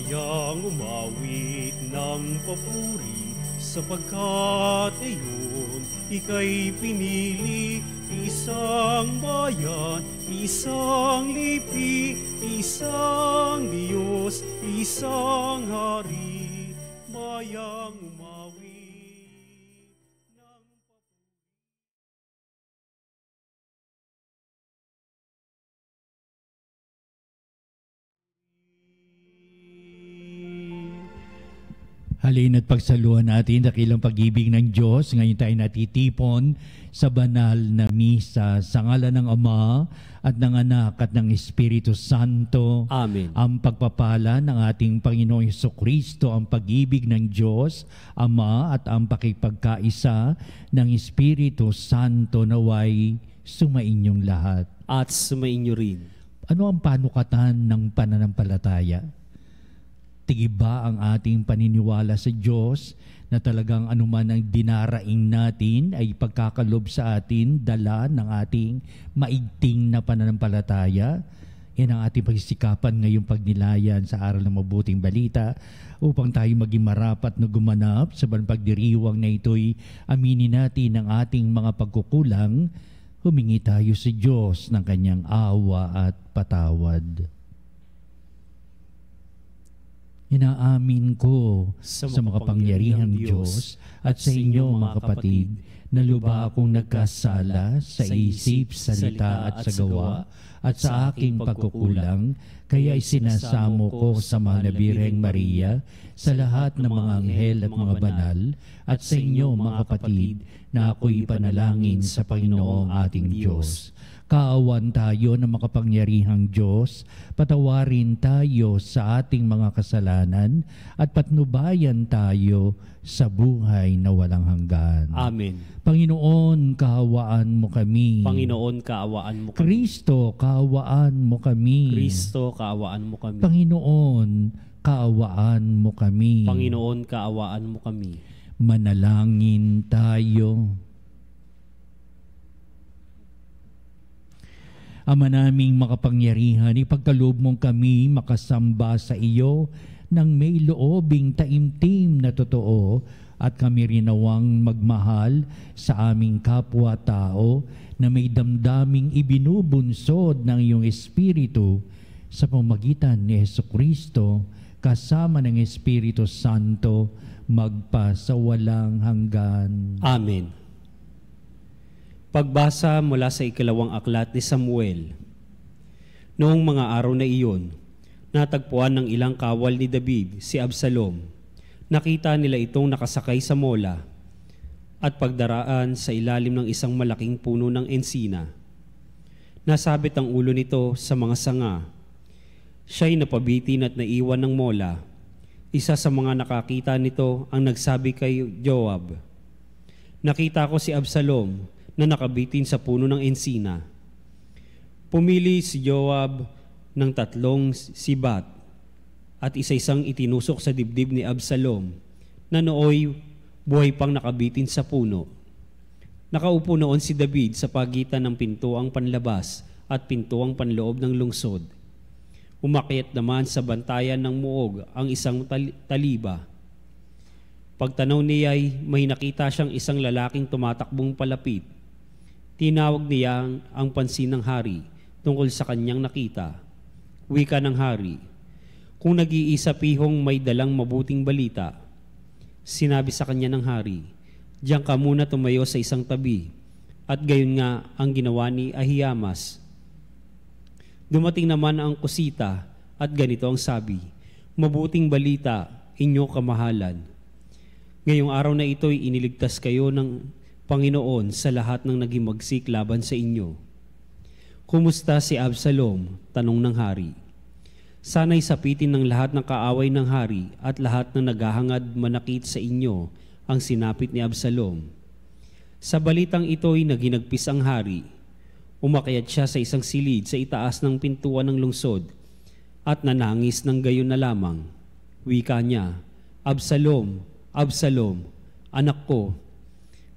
Kayang umawit ng papuri, sapagkat ngayon ika'y pinili. Isang bayan, isang lipi, isang Diyos, isang hari, bayang umawit ng papuri. Halina't pagsaluhan natin dakilang pag-ibig ng Diyos. Ngayon tayo natitipon sa banal na misa sa ngalan ng Ama at ng Anak at ng Espiritu Santo. Amen. Ang pagpapala ng ating Panginoong Jesucristo, ang pag-ibig ng Diyos, Ama at ang pakipagkaisa ng Espiritu Santo naway sumainyong lahat. At sumainyo rin. Ano ang panukatan ng pananampalataya? Tigiba ang ating paniniwala sa Diyos na talagang anuman ang dinaraing natin ay pagkakalob sa atin, dala ng ating maigting na pananampalataya. Yan ang ating pagsisikapan ngayong pagnilayan sa aral ng mabuting balita upang tayo maging marapat na gumanap sa pagdiriwang na ito'y aminin natin ang ating mga pagkukulang, humingi tayo sa Diyos ng kanyang awa at patawad. Inaamin ko sa makapangyarihang Diyos at sa inyo mga kapatid na lubha akong nagkasala sa isip, salita at sa gawa at sa aking pagkukulang, kaya isinasamo ko sa mahal na Birheng Maria, sa lahat ng mga anghel at mga banal, at sa inyo mga kapatid na ako'y ipanalangin sa Panginoong ating Diyos. Kaawan tayo ng makapangyarihang Diyos, patawarin tayo sa ating mga kasalanan at patnubayan tayo sa buhay na walang hanggan. Amen. Panginoon, kaawaan mo kami. Panginoon, kaawaan mo kami. Kristo, kaawaan mo kami. Kristo, kaawaan mo kami. Panginoon, kaawaan mo kami. Panginoon, kaawaan mo kami. Manalangin tayo. Ama naming makapangyarihan, ipagkaloob mong kami makasamba sa iyo ng may loobing taimtim na totoo at kami rinawang magmahal sa aming kapwa-tao na may damdaming ibinubunsod ng iyong Espiritu sa pamamagitan ni Jesucristo kasama ng Espiritu Santo magpa sa walang hanggan. Amen. Pagbasa mula sa ikalawang aklat ni Samuel. Noong mga araw na iyon, natagpuan ng ilang kawal ni David si Absalom. Nakita nila itong nakasakay sa mola at pagdaraan sa ilalim ng isang malaking puno ng ensina. Nasabit ang ulo nito sa mga sanga. Siya'y napabitin at naiwan ng mola. Isa sa mga nakakita nito ang nagsabi kay Joab, "Nakita ko si Absalom na nakabitin sa puno ng ensina." Pumili si Joab ng 3 sibat at isa-isang itinusok sa dibdib ni Absalom na nooy buhay pang nakabitin sa puno. Nakaupo noon si David sa pagitan ng pintuang panlabas at pintuang panloob ng lungsod. Umakyat naman sa bantayan ng muog ang isang taliba. Pagtanaw niya'y may nakita siyang isang lalaking tumatakbong palapit. Tinawag niya ang pansin ng hari tungkol sa kanyang nakita. Wika ng hari, "Kung nag-iisa pihong may dalang mabuting balita." Sinabi sa kanya ng hari, "Diyan ka muna tumayo sa isang tabi." At gayon nga ang ginawa ni Ahiamas. Dumating naman ang kusita at ganito ang sabi, "Mabuting balita, inyo kamahalan. Ngayong araw na ito'y iniligtas kayo ng Panginoon sa lahat ng nagimagsik laban sa inyo." "Kumusta si Absalom?" tanong ng hari. "Sana'y sapitin ng lahat ng kaaway ng hari at lahat ng naghahangad manakit sa inyo ang sinapit ni Absalom." Sa balitang ito'y naginagpis ang hari. Umakyat siya sa isang silid sa itaas ng pintuan ng lungsod at nanangis ng gayon na lamang. Wika niya, "Absalom, Absalom, anak ko,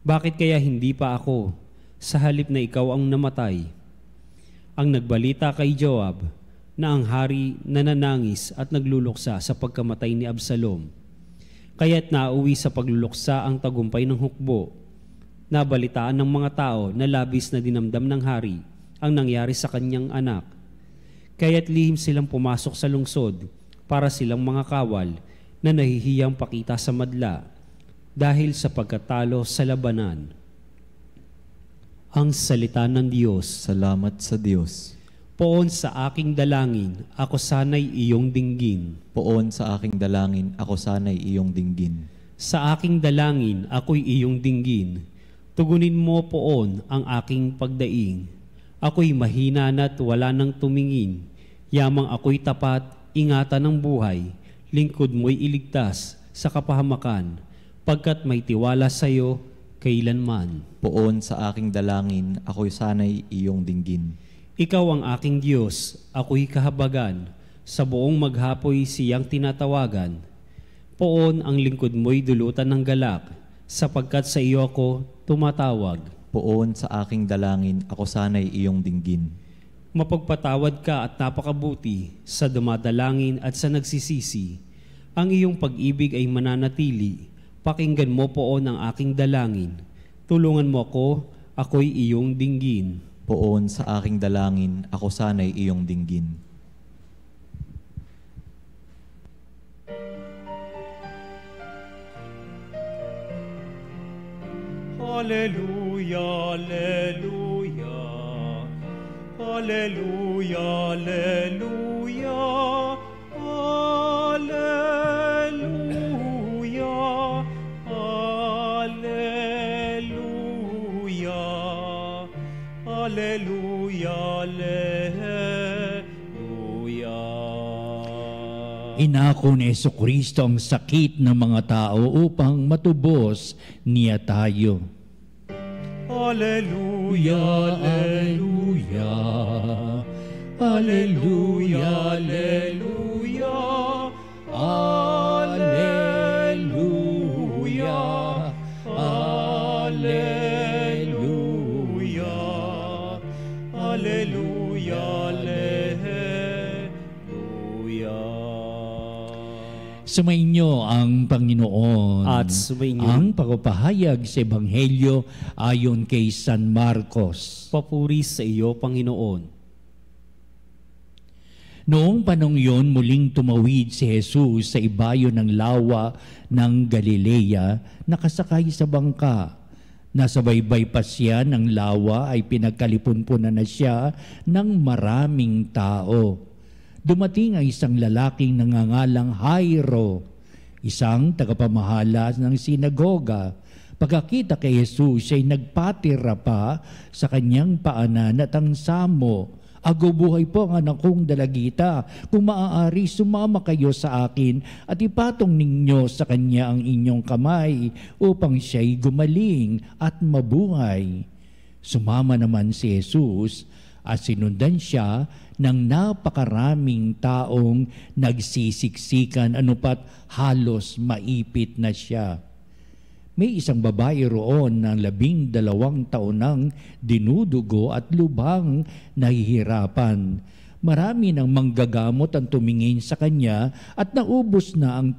bakit kaya hindi pa ako, sa halip na ikaw ang namatay?" Ang nagbalita kay Joab, na ang hari nananangis at nagluluksa sa pagkamatay ni Absalom. Kaya't nauwi sa pagluluksa ang tagumpay ng hukbo. Nabalitaan ng mga tao na labis na dinamdam ng hari ang nangyari sa kanyang anak. Kaya't lihim silang pumasok sa lungsod para silang mga kawal na nahihiyang pakita sa madla dahil sa pagkatalo sa labanan. Ang salita ng Diyos. Salamat sa Diyos. Poon sa aking dalangin, ako sana'y iyong dinggin. Poon sa aking dalangin, ako sana'y iyong dinggin. Sa aking dalangin, ako'y iyong dinggin. Tugunin mo poon ang aking pagdaing. Ako'y mahina na't wala nang tumingin. Yamang ako'y tapat, ingatan ng buhay. Lingkod mo'y iligtas sa kapahamakan. Pagkat may tiwala sa iyo, kailanman. Poon sa aking dalangin, ako'y sana'y iyong dinggin. Ikaw ang aking Diyos, ako'y kahabagan. Sa buong maghapoy siyang tinatawagan. Poon ang lingkod mo'y dulutan ng galak, sapagkat sa iyo ako tumatawag. Poon sa aking dalangin, ako sana'y iyong dinggin. Mapagpatawad ka at napakabuti sa dumadalangin at sa nagsisisi. Ang iyong pag-ibig ay mananatili. Pakinggan mo poon ang aking dalangin. Tulungan mo ako, ako'y iyong dinggin. Poon sa aking dalangin, ako sana'y iyong dinggin. Hallelujah, hallelujah. Hallelujah, hallelujah. Hallelujah. Hallelujah. Hallelujah, hallelujah. Inako ni Jesucristo ang sakit ng mga tao upang matubos niya tayo. Hallelujah, Hallelujah, Hallelujah, Hallelujah, Hallelujah, Hallelujah, Hallelujah, Sumainyo ang Panginoon At sumainyo ang pagpapahayag sa Ebanghelyo ayon kay San Marcos. papuri sa iyo, Panginoon. Noong panong yon, muling tumawid si Jesus sa ibayo ng lawa ng Galilea, nakasakay sa bangka. Nasa baybay pa siya ng lawa ay pinagkalipunpunan na siya ng maraming tao. Dumating ang isang lalaking nangangalang Jairo, isang tagapamahala ng sinagoga. Pagkakita kay Jesus, siya'y nagpatira pa sa kanyang paanan at ang samo. Ago buhay po ang anak kong dalagita. Kung maaari, sumama kayo sa akin at ipatong ninyo sa kanya ang inyong kamay upang siya'y gumaling at mabuhay. Sumama naman si Jesus at sinundan siya ng napakaraming taong nagsisiksikan, anupat halos maipit na siya. May isang babae roon ng 12 taon nang dinudugo at lubhang nahihirapan. Marami ng manggagamot ang tumingin sa kanya at naubos na ang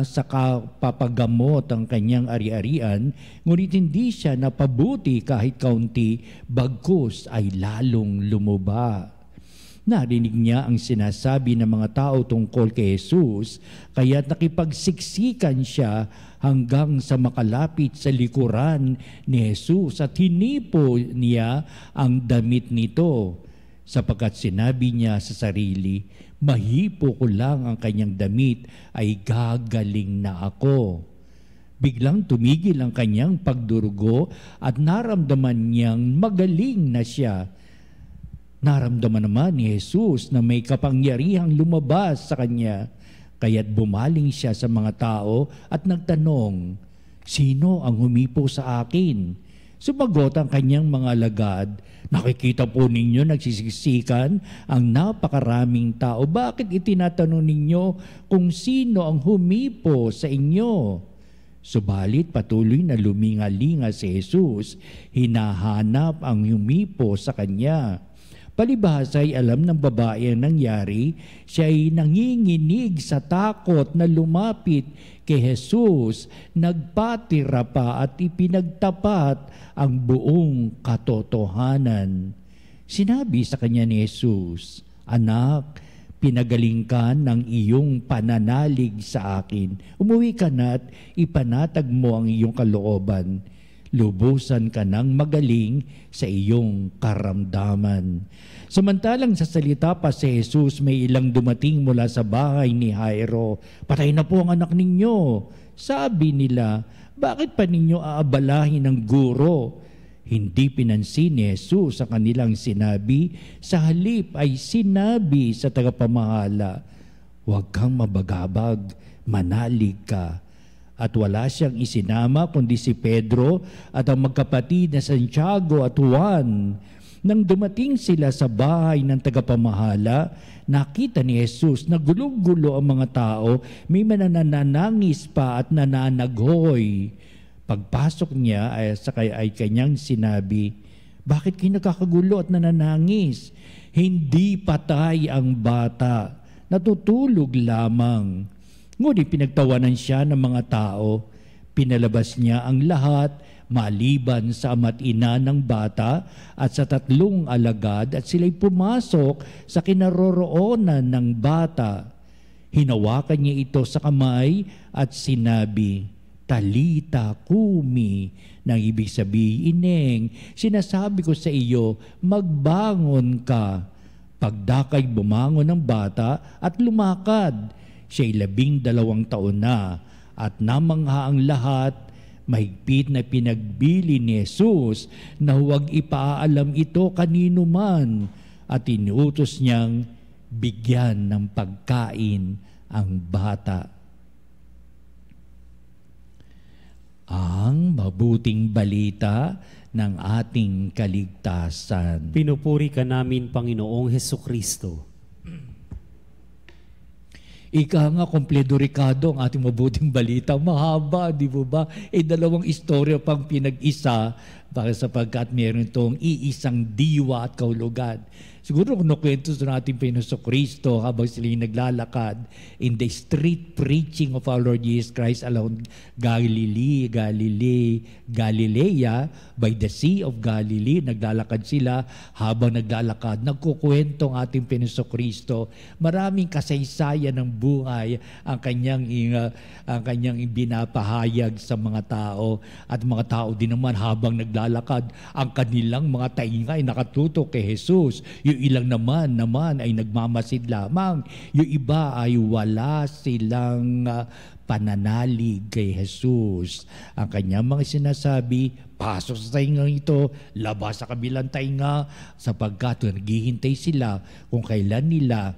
sa kapapagamot ang kanyang ari-arian, ngunit hindi siya napabuti kahit kaunti, bagkus ay lalong lumuba. Narinig niya ang sinasabi ng mga tao tungkol kay Jesus, kaya't nakipagsiksikan siya hanggang sa makalapit sa likuran ni Jesus at hinipo niya ang damit nito, sapagkat sinabi niya sa sarili, mahipo ko lang ang kanyang damit ay gagaling na ako. Biglang tumigil ang kanyang pagdurugo at naramdaman niyang magaling na siya. Naramdaman naman ni Jesus na may kapangyarihang lumabas sa kanya, kaya't bumaling siya sa mga tao at nagtanong, sino ang humipo sa akin? Sumagot ang kanyang mga alagad, nakikita po ninyo nagsisiksikan ang napakaraming tao. Bakit itinatanong ninyo kung sino ang humipo sa inyo? Subalit patuloy na lumingalinga si Jesus, hinahanap ang humipo sa kanya. Palibhasa ay alam ng babae ang nangyari, siya ay nanginginig sa takot na lumapit kay Jesus, nagpatira pa at ipinagtapat ang buong katotohanan. Sinabi sa kanya ni Jesus, "Anak, pinagaling ka ng iyong pananalig sa akin. Umuwi ka na at ipanatag mo ang iyong kalooban. Lubusan ka ng magaling sa iyong karamdaman." Samantalang sa salita pa si Jesus, may ilang dumating mula sa bahay ni Jairo. "Patay na po ang anak ninyo." Sabi nila, "Bakit pa ninyo aabalahin ng guro?" Hindi pinansin ni Jesus sa kanilang sinabi, sa halip ay sinabi sa tagapamahala, "Huwag kang mabagabag, manalig ka." At wala siyang isinama kundi si Pedro at ang magkapatid na Santiago at Juan. Nang dumating sila sa bahay ng tagapamahala, nakita ni Jesus na gulo-gulo ang mga tao, may mananangis pa at nananaghoy. Pagpasok niya ay kanyang sinabi, "Bakit kayo nagkakagulo at nananangis? Hindi patay ang bata, natutulog lamang." Ngunit pinagtawanan siya ng mga tao. Pinalabas niya ang lahat maliban sa ama't ina ng bata at sa 3 alagad at sila'y pumasok sa kinaroroonan ng bata. Hinawakan niya ito sa kamay at sinabi, "Talita kumi," nang ibig sabihin, "Ineng, sinasabi ko sa iyo, magbangon ka." Pagdakay bumangon ng bata at lumakad. Siya'y 12 taon na at namangha ang lahat. Mahigpit na pinagbili ni Jesus na huwag ipaalam ito kanino man at inuutos niyang bigyan ng pagkain ang bata. Ang mabuting balita ng ating kaligtasan. Pinupuri ka namin, Panginoong Hesukristo. Ika nga, kompleto Ricardo, ang ating mabuting balita. Mahaba, di ba ba? 2 istorya pang pinag-isa sapagkat meron itong iisang diwa at kahulugan. Siguro kung nakwento sa natin Panginoon habang sila naglalakad in the street preaching of our Lord Jesus Christ along Galilea, by the Sea of Galilee, naglalakad sila. Habang naglalakad, nagkukwento ang ating Panginoon. Maraming kasaysayan ng buhay ang kanyang binapahayag sa mga tao. At mga tao din naman habang naglalakad, ang kanilang mga tainga ay nakatutok kay Jesus. Yung ilang naman ay nagmamasid lamang. Yung iba ay wala silang pananalig kay Jesus. Ang kanyang mga sinasabi, pasok sa taingang ito, labas sa kabilang tainga, sapagkat naghihintay sila kung kailan nila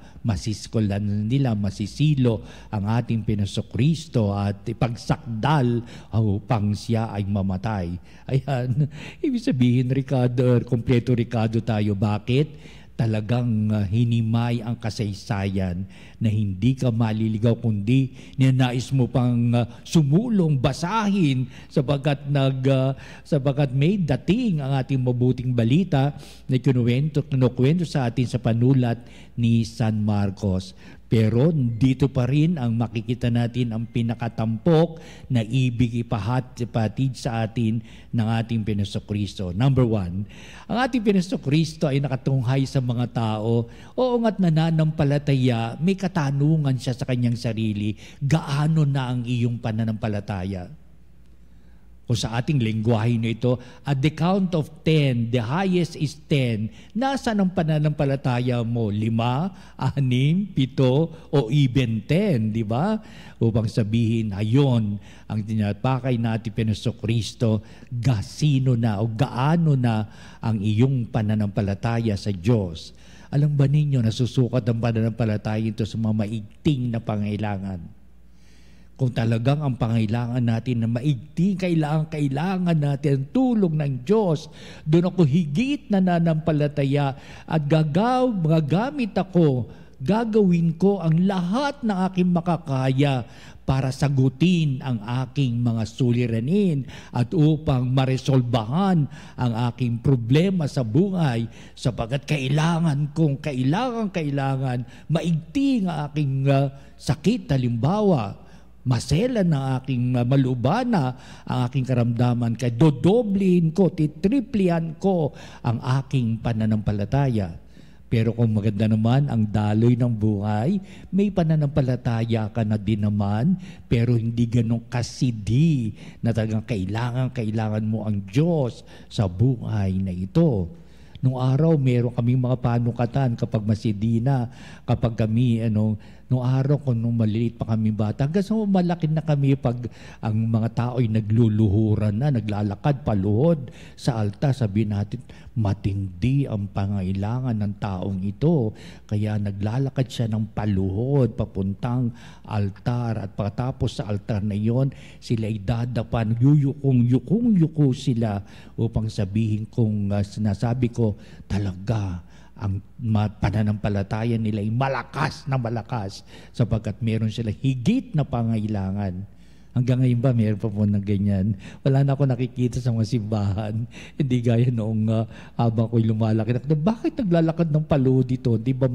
masisilo ang ating Panginoon at ipagsakdal upang siya ay mamatay. Ayan, ibig sabihin, kompleto Ricardo tayo. Bakit? Talagang hinimay ang kasaysayan na hindi ka maliligaw kundi ninais mo pang sumulong, basahin sapagkat may dating ang ating mabuting balita na kinukwento sa atin sa panulat ni San Marcos. Pero dito pa rin ang makikita natin ang pinakatampok na ibig ipahatid sa atin ng ating Panginoon. Number 1, ang ating Panginoon ay nakatunghay sa mga tao. Oo nga't nananampalataya, may katanungan siya sa kanyang sarili, gaano na ang iyong pananampalataya? Kung sa ating lengguwahe nito, at the count of 10, the highest is 10. Nasaan ang pananampalataya mo? 5, 6, 7, o even 10, di ba? Upang sabihin, ayon, ang tinatapakay natin Panginoon, gasino na o gaano na ang iyong pananampalataya sa Diyos. Alam ba ninyo, nasusukat ang pananampalataya ito sa mga maigting na pangailangan? Kung talagang ang pangailangan natin na maigting, kailangan natin ang tulong ng Diyos, doon ako higit na nanampalataya at gagamit ako gagawin ko ang lahat ng aking makakaya para sagutin ang aking mga suliranin at upang maresolbahan ang aking problema sa buhay, sapagkat kailangan maigting ang aking sakit. Halimbawa, maselan ng aking malubana ang aking karamdaman, kaya dodoblihin ko, titriplihan ko ang aking pananampalataya. Pero kung maganda naman ang daloy ng buhay, may pananampalataya ka na din naman, pero hindi ganun kasidi na talagang kailangan mo ang Diyos sa buhay na ito. Nung araw, meron kaming mga panukatan kapag masidi na, kapag kami, nung araw kung nung maliliit pa kami bata, hanggang sa malaki na kami pag ang mga tao ay nagluluhuran na, naglalakad paluhod sa altar, sabihin natin, matindi ang pangailangan ng taong ito. Kaya naglalakad siya ng paluhod papuntang altar, at pagkatapos sa altar na yon, sila ay dadapan, yukong-yuko sila upang sabihin kung sinasabi ko, talaga ang pananampalataya nila ay malakas na malakas sapagkat meron sila higit na pangailangan. Hanggang ngayon ba meron pa po ng ganyan? Wala na ako nakikita sa mga simbahan. Hindi gaya noong habang ako'y lumalaki. Bakit naglalakad ng paluhod dito? Di ba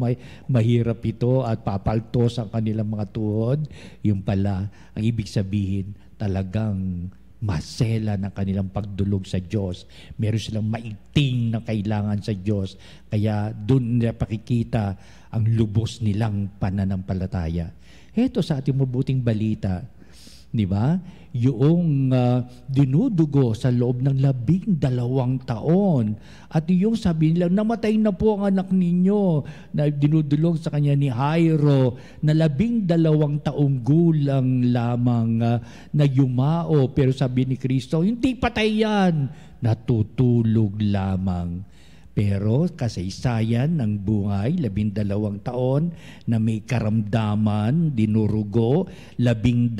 mahirap ito at papaltos ang kanilang mga tuhod? Yung pala, ang ibig sabihin, talagang masela ng kanilang pagdulog sa Diyos. Meron silang maigting na kailangan sa Diyos. Kaya doon nila pakikita ang lubos nilang pananampalataya. Heto sa ating mabuting balita, di ba? Yung dinudugo sa loob ng 12 taon. At yung sabi nila, namatay na po ang anak ninyo, na dinudulog sa kanya ni Jairo, na 12 taong gulang lamang na yumao. Pero sabi ni Kristo, hindi patay yan, natutulog lamang. Pero kasaysayan ng buhay, 12 taon na may karamdaman, dinurugo, 12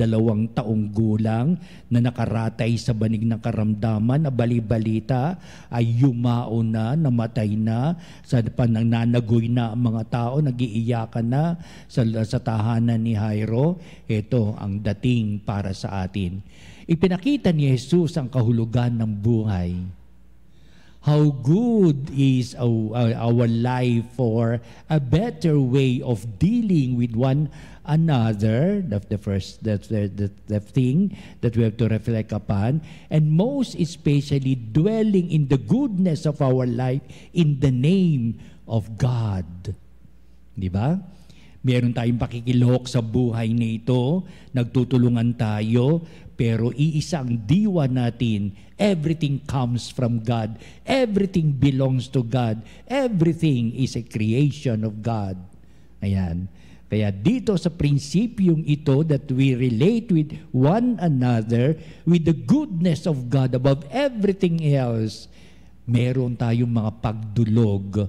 taong gulang na nakaratay sa banig ng karamdaman, na bali-balita ay yumao na, namatay na, sa panananagoy na ang mga tao, nagiiyakan na sa tahanan ni Jairo. Ito ang dating para sa atin. Ipinakita ni Jesus ang kahulugan ng buhay. How good is our life for a better way of dealing with one another. That's the thing that we have to reflect upon. And most especially dwelling in the goodness of our life in the name of God. Di ba? Meron tayong pakikilahok sa buhay nito, nagtutulungan tayo, pero iisa ang diwa natin. Everything comes from God. Everything belongs to God. Everything is a creation of God. Ayan. Kaya dito sa prinsipyong ito that we relate with one another with the goodness of God above everything else, meron tayong mga pagdulog.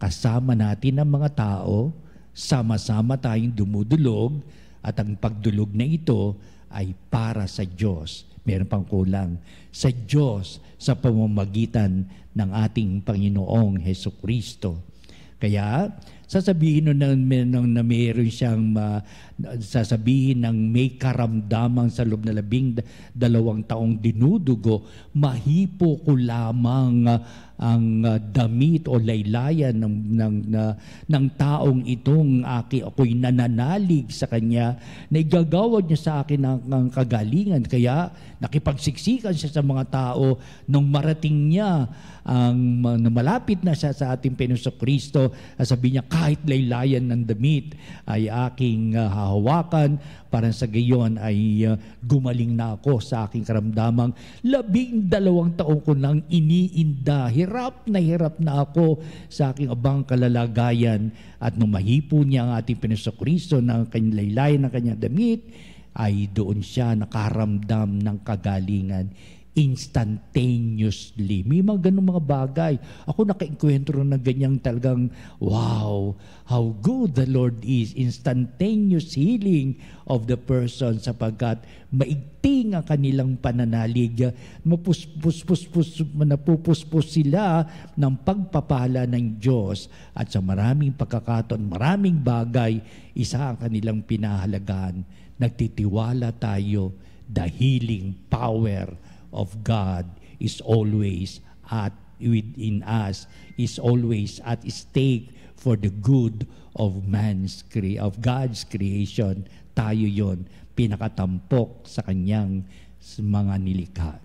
Kasama natin ang mga tao, sama-sama tayong dumudulog, at ang pagdulog na ito ay para sa Diyos. Meron pang kulang. Sa Diyos, sa pamamagitan ng ating Panginoong Hesukristo. Kaya, sasabihin na meron siyang sasabihin ng may karamdaman sa loob na 12 taong dinudugo, mahipo ko lamang ang damit o laylayan ng taong itong ako'y nananalig sa kanya, na igagawad niya sa akin ang kagalingan. Kaya nakipagsiksikan siya sa mga tao nung marating niya malapit na siya sa ating Panginoong Kristo. Sabi niya, kahit laylayan ng damit ay aking hahawakan, para sa gayon ay gumaling na ako sa aking karamdamang 12 taon ko nang iniinda. Hirap na ako sa aking abang kalalagayan. At nung mahipo niya ang ating Panginoong Kristo ng kanyang laylayan ng kanyang damit, ay doon siya nakaramdam ng kagalingan. instantaneously. May mga ganung mga bagay. Ako naka-enkwentro ng ganyang talagang, wow, how good the Lord is. Instantaneous healing of the person sapagkat maigting ang kanilang pananalig. Napupuspos sila ng pagpapala ng Diyos. At sa maraming pagkakataon, maraming bagay, isa ang kanilang pinahalagahan. Nagtitiwala tayo, the healing power of God is always within us, is always at stake for the good of God's creation. Tayo yon, pinakatampok sa kanyang mga nilikha.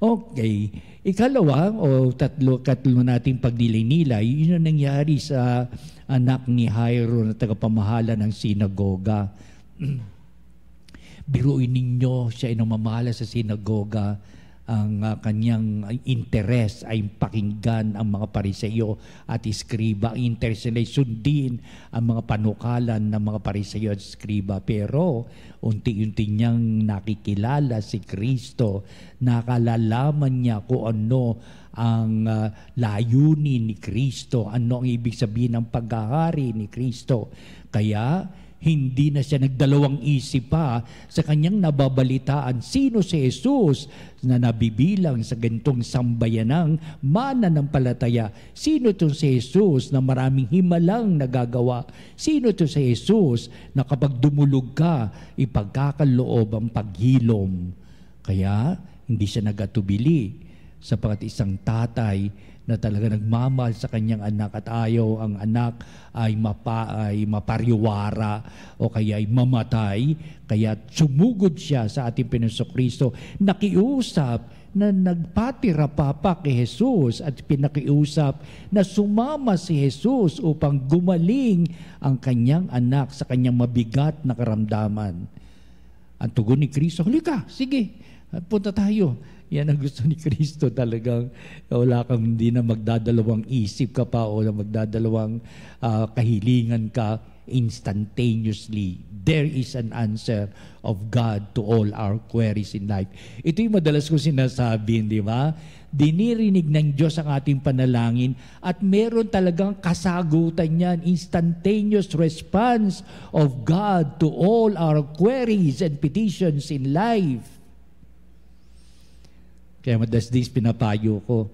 Okay, ikalawa o katlo nating pagdilay-nilay, yun ang nangyari sa anak ni Jairo na tagapamahala ng sinagoga. Biruin ninyo, siya ay namamahala sa sinagoga. Ang kanyang interes ay pakinggan ang mga Pariseo at Iskriba. Ang interes nila ay sundin ang mga panukalan ng mga Pariseo at Iskriba. Pero unti-unti niyang nakikilala si Kristo, nakalalaman niya kung ano ang layunin ni Kristo, ano ang ibig sabihin ng paghahari ni Kristo. Kaya hindi na siya nagdalawang isip pa sa kanyang nababalitaan sino si Jesus na nabibilang sa ganitong sambayanang mananampalataya. Sino itong si Jesus na maraming himalang nagagawa? Sino ito si Jesus na kapag dumulog ka, ipagkakaloob ang paghilom? Kaya hindi siya nagatubili sapagkat isang tatay na talaga nagmamahal sa kanyang anak at ayaw ang anak ay mapariwara o kaya ay mamatay. Kaya sumugod siya sa ating Panginoong Kristo. Nakiusap na nagpatira pa kay Jesus at pinakiusap na sumama si Jesus upang gumaling ang kanyang anak sa kanyang mabigat na karamdaman. Ang tugon ni Kristo, halika, sige, punta tayo. Yan ang gusto ni Kristo talagang wala kang hindi na magdadalawang isip ka pa o magdadalawang kahilingan ka instantaneously. There is an answer of God to all our queries in life. Ito yung madalas ko sinasabi, di ba? Dinirinig ng Diyos ang ating panalangin at meron talagang kasagutan yan, instantaneous response of God to all our queries and petitions in life. Kaya madalas pinapayo ko,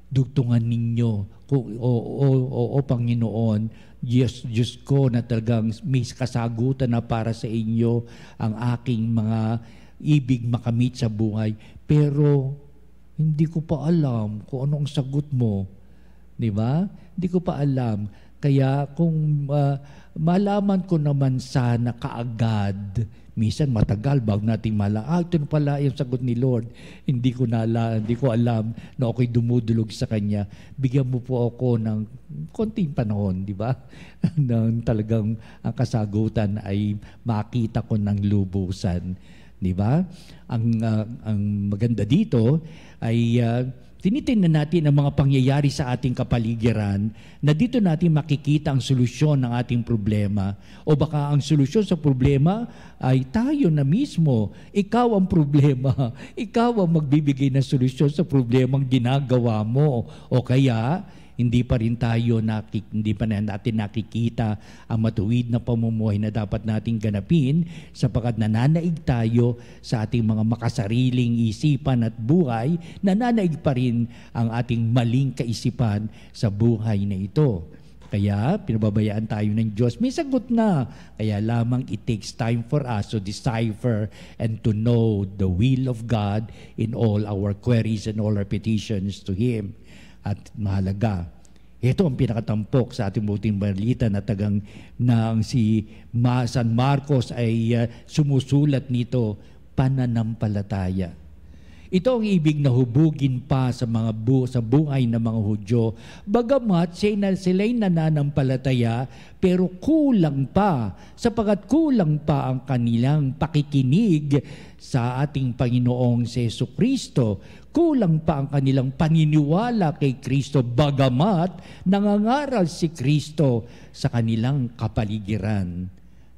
dugtungan ninyo, o Panginoon, Diyos ko na talagang may kasagutan na para sa inyo ang aking mga ibig makamit sa buhay. Pero hindi ko pa alam kung ano ang sagot mo. Di ba? Hindi ko pa alam. Kaya kung malaman ko naman sana kaagad, minsan matagal bago natin ito na pala yung sagot ni Lord. Hindi ko alam na ako'y dumudulog sa Kanya. Bigyan mo po ako ng konting panahon, di ba? Nang talagang ang kasagutan ay makita ko ng lubusan. Di ba? Ang maganda dito ay tinitingnan natin ang mga pangyayari sa ating kapaligiran na dito natin makikita ang solusyon ng ating problema. O baka ang solusyon sa problema ay tayo na mismo. Ikaw ang problema. Ikaw ang magbibigay ng solusyon sa problemang ginagawa mo. O kaya hindi pa natin nakikita ang matuwid na pamumuhay na dapat nating ganapin sapagkat nananaig tayo sa ating mga makasariling isipan at buhay, nananaig pa rin ang ating maling kaisipan sa buhay na ito. Kaya pinababayaan tayo ng Diyos. May sagot na. Kaya lamang it takes time for us to decipher and to know the will of God in all our queries and all our petitions to Him. At mahalaga, ito ang pinakatampok sa ating buting balita na si San Marcos ay sumusulat nito, pananampalataya. Ito ang ibig na hubugin pa sa buhay ng mga Hudyo. Bagamat sila'y nananampalataya, pero kulang pa, sapagkat kulang pa ang kanilang pakikinig sa ating Panginoong si Jesucristo. Kulang pa ang kanilang paniniwala kay Kristo, bagamat nangangaral si Kristo sa kanilang kapaligiran.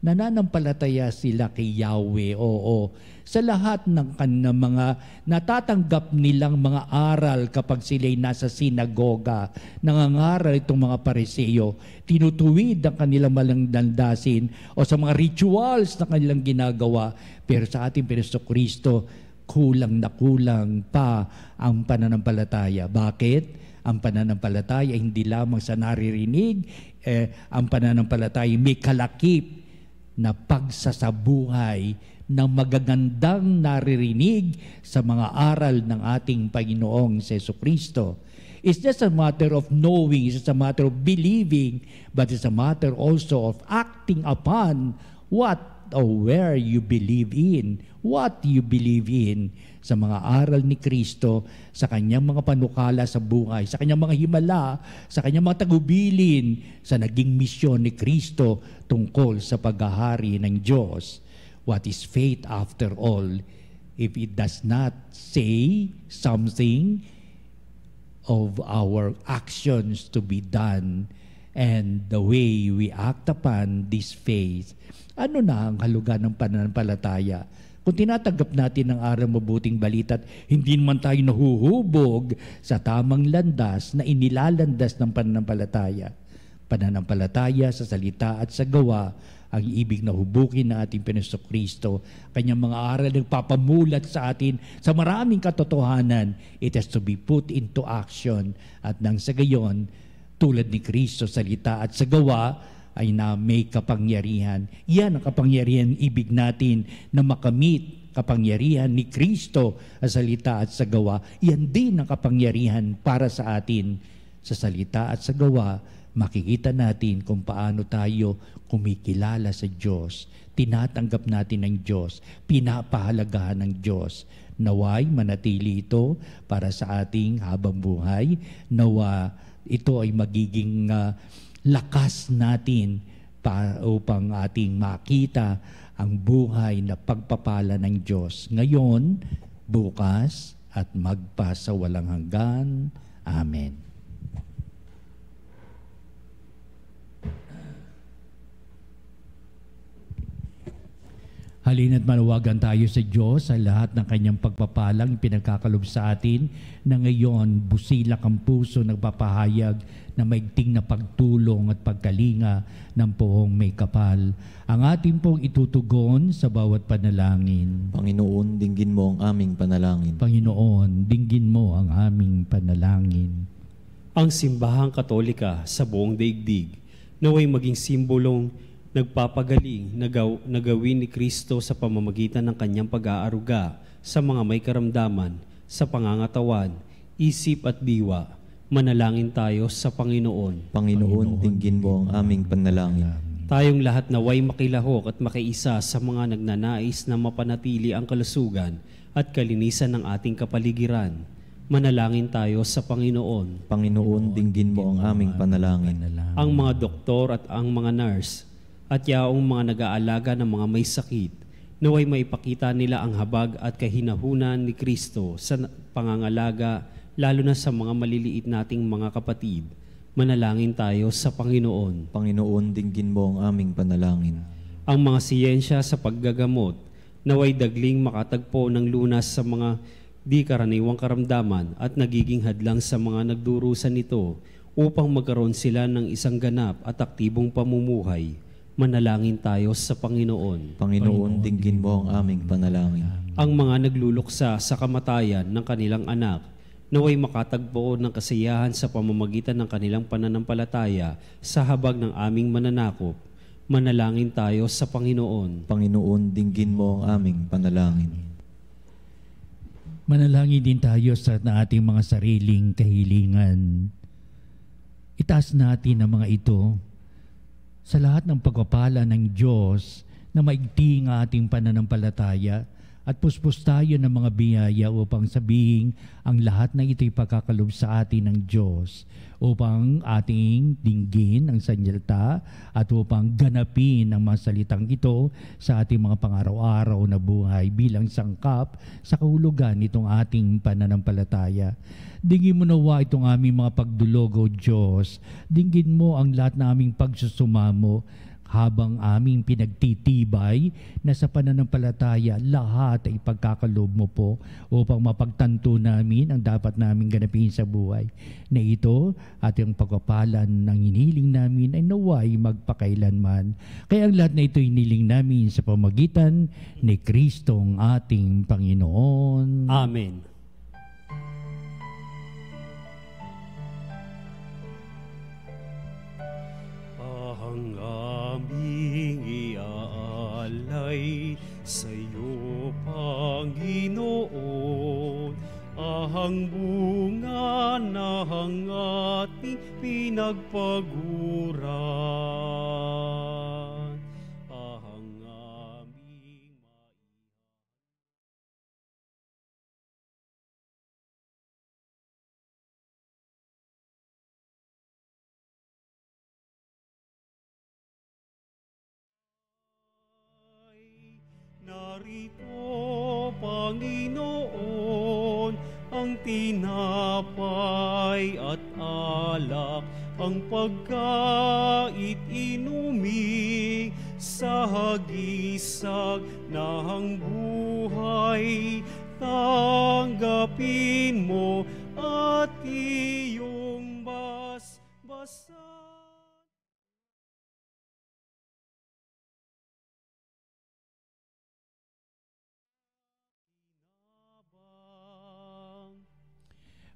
nananampalataya sila kay Yahweh. Oo, sa lahat ng kanilang mga natatanggap nilang mga aral kapag sila'y nasa sinagoga, nangangaral itong mga Pariseo, tinutuwid ang kanilang malang dandasin o sa mga rituals na kanilang ginagawa. Pero sa ating Kristo, kulang na kulang pa ang pananampalataya. Bakit? Ang pananampalataya hindi lamang sa naririnig, ang pananampalataya may kalakip na pagsasabuhay ng magagandang naririnig sa mga aral ng ating Panginoong Jesucristo. It's just a matter of knowing, it's just a matter of believing, but it's a matter also of acting upon what or where you believe in, what you believe in sa mga aral ni Kristo, sa kanyang mga panukala sa buhay, sa kanyang mga himala, sa kanyang mga tagubilin, sa naging misyon ni Kristo tungkol sa paghahari ng Diyos. What is faith after all if it does not say something of our actions to be done and the way we act upon this faith? Ano na ang hulugan ng pananampalataya? Kung tinatanggap natin ang aral mabuting balita at hindi naman tayo nahuhubog sa tamang landas na inilalandas ng pananampalataya. Pananampalataya sa salita at sa gawa ang ibig na hubukin ng ating Kristo. Kanyang mga aral nagpapamulat sa atin sa maraming katotohanan. It has to be put into action. At nang sa gayon, tulad ni Kristo, salita at sa gawa, ay na may kapangyarihan. Yan ang kapangyarihan ibig natin na makamit kapangyarihan ni Kristo sa salita at sa gawa. Yan din ang kapangyarihan para sa atin sa salita at sa gawa. Makikita natin kung paano tayo kumikilala sa Diyos. Tinatanggap natin ng Diyos. Pinapahalagahan ng Diyos. Naway manatili ito para sa ating habang buhay. Nawa ito ay magiging lakas natin upang ating makita ang buhay na pagpapala ng Diyos ngayon, bukas, at magpasawalang hanggan. Amen. Halina't manawagan tayo sa Diyos sa lahat ng kanyang pagpapalang pinagkakalob sa atin na ngayon busilak ang puso nagpapahayag na maigting na pagtulong at pagkalinga ng poong may kapal. Ang ating pong itutugon sa bawat panalangin. Panginoon, dinggin mo ang aming panalangin. Panginoon, dinggin mo ang aming panalangin. Ang Simbahang Katolika sa buong daigdig naway maging simbolong nagpapagaling na gawin ni Kristo sa pamamagitan ng kanyang pag-aaruga sa mga may karamdaman, sa pangangatawan, isip at diwa. Manalangin tayo sa Panginoon. Panginoon, dinggin mo ang aming panalangin. Tayong lahat naway makilahok at makiisa sa mga nagnanais na mapanatili ang kalusugan at kalinisan ng ating kapaligiran. Manalangin tayo sa Panginoon. Panginoon, dinggin mo ang aming panalangin. Ang mga doktor at ang mga nurse at yaong mga nag-aalaga ng mga may sakit, naway maipakita nila ang habag at kahinahunan ni Kristo sa pangangalaga, lalo na sa mga maliliit nating mga kapatid. Manalangin tayo sa Panginoon. Panginoon, dinggin mo ang aming panalangin. Ang mga siyensya sa paggagamot, naway dagling makatagpo ng lunas sa mga di karaniwang karamdaman at nagiging hadlang sa mga nagdurusan nito upang magkaroon sila ng isang ganap at aktibong pamumuhay. Manalangin tayo sa Panginoon. Panginoon, dinggin mo ang aming panalangin. Ang mga nagluluksa sa kamatayan ng kanilang anak, naway makatagpo ng kasiyahan sa pamamagitan ng kanilang pananampalataya sa habag ng aming mananakop. Manalangin tayo sa Panginoon. Panginoon, dinggin mo ang aming panalangin. Manalangin din tayo sa ating mga sariling kahilingan. Itaas natin ang mga ito sa lahat ng pagpapala ng Diyos na maigting ang ating pananampalataya at puspos tayo ng mga biyaya upang sabihin ang lahat ng ito'y pagkakalob sa atin ng Diyos upang ating dinggin ang sanyalta at upang ganapin ang mga salitang ito sa ating mga pang-araw-araw na buhay bilang sangkap sa kahulugan nitong ating pananampalataya. Dinggin mo nawa itong aming mga pagdulog, O Diyos. Dinggin mo ang lahat na aming pagsusumamo habang aming pinagtitibay na sa pananampalataya lahat ay pagkakaloob mo po upang mapagtanto namin ang dapat namin ganapin sa buhay na ito at yung pagpapalan ng hiniling namin ay naway magpakailanman. Kaya ang lahat na ito hiniling namin sa pamagitan ni Kristong ating Panginoon. Amen. Ang aming iaalay sa iyo, Panginoon, ahang bunga ng ating pinagpaguran. Ahang aming narito, Panginoon, ang tinapay at alak, ang pagkait inuming sa hagisag ng buhay. Tanggapin mo at iyong basbasan.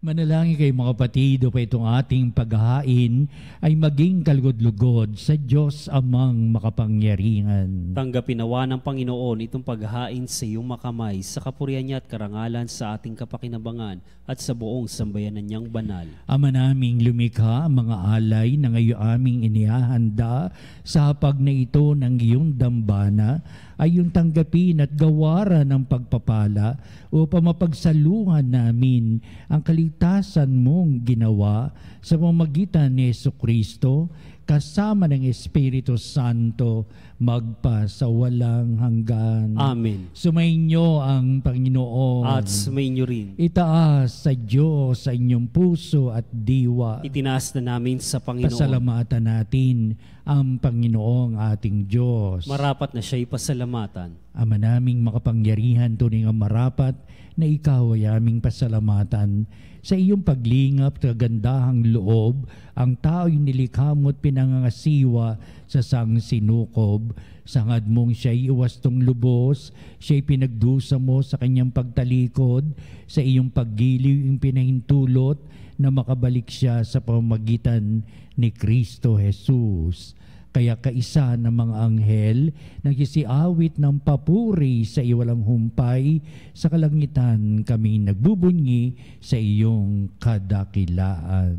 Manalangin kayo mga kapatid upang itong ating paghahain ay maging kalugod-lugod sa Diyos amang makapangyarihan. Tanggapin nawa ng Panginoon itong paghahain sa iyong makamay sa kapurihan niya at karangalan sa ating kapakinabangan at sa buong sambayanan niyang banal. Ama naming lumikha ang mga alay na ngayon aming inihahanda sa hapag na ito ng iyong dambana ay yung tanggapin at gawaran ng pagpapala upang mapagsaluhan namin ang kaligtasan mong ginawa sa pamamagitan ni Jesucristo kasama ng Espiritu Santo magpa sa walang hanggan. Amen. Sumainyo ang Panginoon. At sumainyo rin. Itaas sa Diyos sa inyong puso at diwa. Itinaas na namin sa Panginoon. Pasalamatan natin ang Panginoong ating Diyos. Marapat na siya'y pasalamatan. Ama naming makapangyarihan, tunay nga marapat na ikaw ay aming pasalamatan. Sa iyong paglingap at kagandahang loob, ang tao'y nilikha mo't pinangangasiwa sa sangsinukob. Sangad mong siya'y iwastong lubos, siya'y pinagdusa mo sa kanyang pagtalikod, sa iyong paggiliw yung pinahintulot na makabalik siya sa pamamagitan ni Kristo Jesus. Kaya kaisa ng mga anghel nagsisiawit ng papuri sa iwalang humpay, sa kalangitan kami nagbubunyi sa iyong kadakilaan.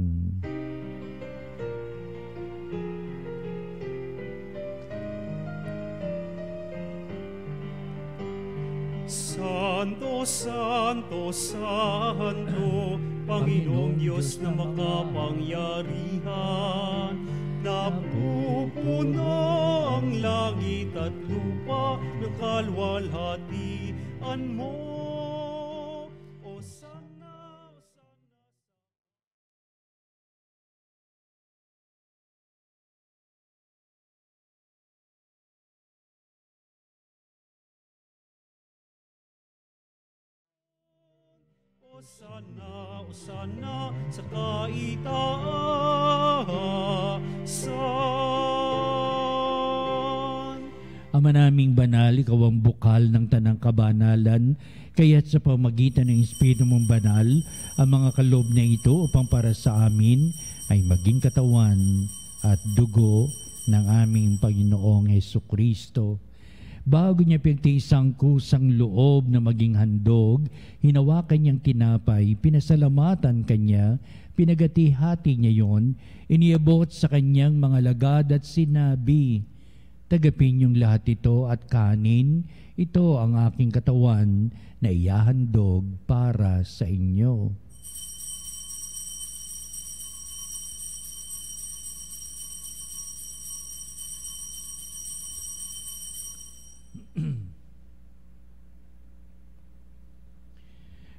Santo, Santo, Santo, Panginoong Diyos na makapangyarihan, napupuno ang langit at lupa ng kalwalhatian mo. O sana, Osana, Osana sa kaitaasan. Ama naming banal, ikaw ang bukal ng tanang kabanalan, kaya't sa pamagitan ng Espiritu mong banal, ang mga kaloob na ito upang para sa amin ay maging katawan at dugo ng aming Panginoong Hesukristo. Bago niya pinagtiis ang kusang loob na maging handog, hinawakan niyang tinapay, pinasalamatan kanya, pinagati-hati niya yon, iniabot sa kanyang mga lagad at sinabi, "Tagapin niyong lahat ito at kanin, ito ang aking katawan na ihahandog para sa inyo."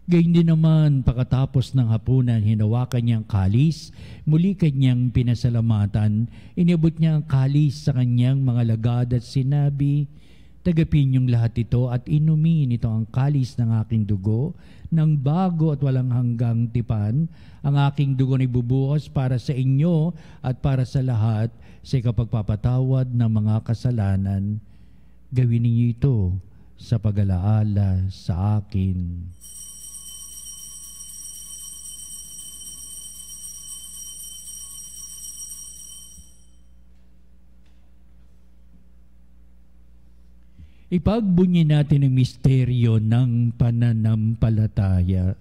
Gayun din naman, pagkatapos ng hapunan, hinawakan niya ang kalis, muli kanyang pinasalamatan, inibot niya ang kalis sa kanyang mga lagad at sinabi, "Tagapin niyong lahat ito at inumin ito ang kalis ng aking dugo, ng bago at walang hanggang tipan. Ang aking dugo ay bubuhos para sa inyo at para sa lahat sa ikapagpapatawad ng mga kasalanan. Gawin ninyo ito sa pag-alaala sa akin." Ipagbunyi natin ang misteryo ng pananampalataya.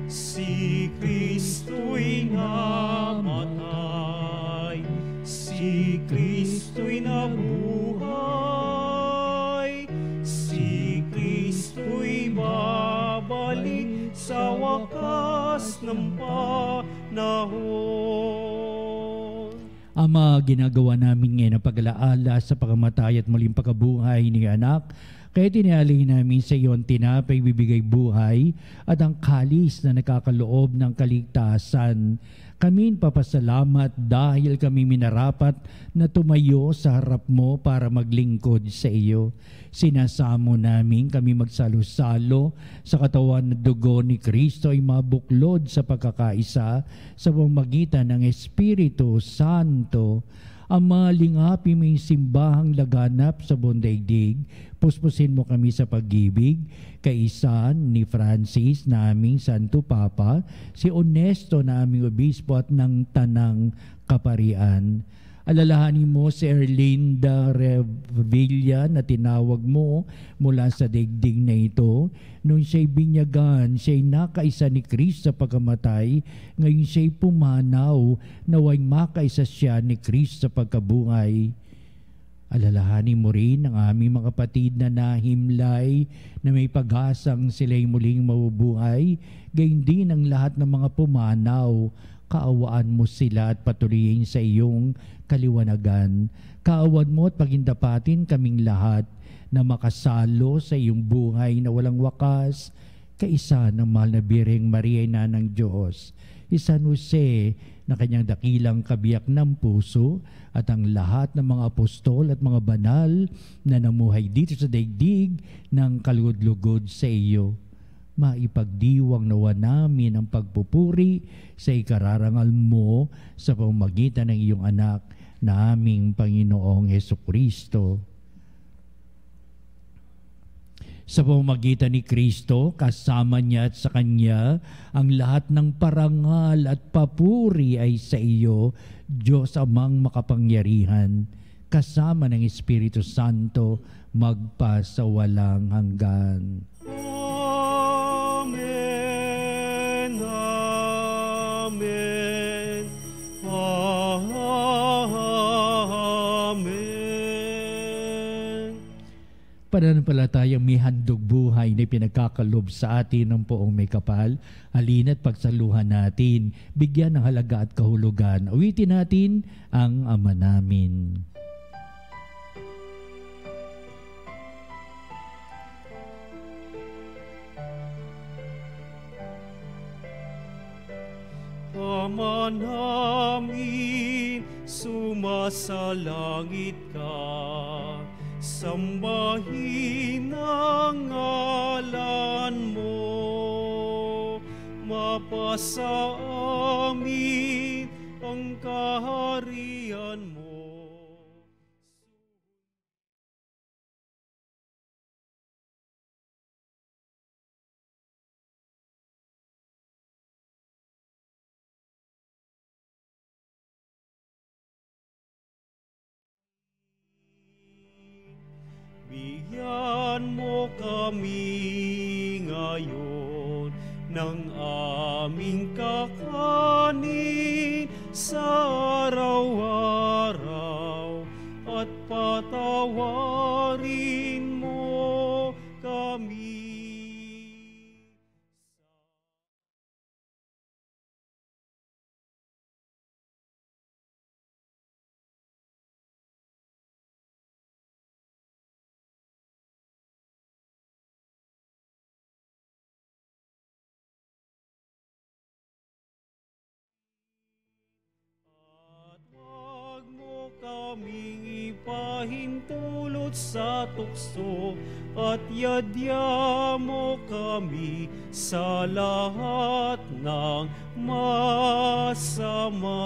Si Kristo'y namatay, si Kristo'y nabuhay, si Kristo'y babalik sa wakas ng panahon. Ama, ginagawa namin ngayon ang pag-alaala sa pagkamatay at muling pagkabuhay ni anak. Kaya tinalay namin sa iyo ang tinapay bibigay buhay at ang kalis na nakakaloob ng kaligtasan. Kami papasalamat dahil kami minarapat na tumayo sa harap mo para maglingkod sa iyo. Sinasamo namin kami magsalo-salo sa katawan na dugo ni Kristo ay mabuklod sa pagkakaisa sa pamamagitan ng Espiritu Santo. Ama, lingapin mo yung simbahang laganap sa buong daigdig. Puspusin mo kami sa pag-ibig, kaisan ni Francis na aming Santo Papa, si Onesto na aming Obispo at ng Tanang Kaparian. Alalahanin mo si Erlinda Revilla na tinawag mo mula sa daigdig na ito. Noon siya'y binyagan, siya'y nakaisa ni Kristo sa pagkamatay. Ngayon siya'y pumanaw, naway makaisa siya ni Kristo sa pagkabuhay. Alalahanin mo rin ang aming mga kapatid na nahimlay na may pag-asang sila'y muling mabubuhay. Gayon din ang lahat ng mga pumanaw. Kaawaan mo sila at patuloyin sa iyong kaliwanagan. Kaawan mo at pagindapatin kaming lahat na makasalo sa iyong buhay na walang wakas, kaisa ng mahal na Birheng Maria, Ina ng Diyos, si San Jose na kanyang dakilang kabiyak ng puso, at ang lahat ng mga apostol at mga banal na namuhay dito sa daigdig ng kalugod-lugod sa iyo. Maipagdiwang nawa namin ang pagpupuri sa ikararangal mo sa pamamagitan ng iyong anak na aming Panginoong Hesukristo. Sa pamamagitan ni Kristo, kasama niya at sa Kanya, ang lahat ng parangal at papuri ay sa iyo, Diyos Amang makapangyarihan, kasama ng Espiritu Santo, magpa sa walang hanggan. Amen. Amen. Amen. Pananampalatayang may handog buhay na pinagkakalob sa atin ng poong may kapal, halina't pagsaluhan natin, bigyan ng halaga at kahulugan. Awitin natin ang Ama namin. Ama namin, sumasalangit ka, sambahin ang ngalan mo, mapasa amin ang kaharian mo. Bigyan mo kami ngayon ng aming kakanin sa araw-araw at patawarin mo kami ipahintulot sa tukso at yadya mo kami sa lahat ng masama.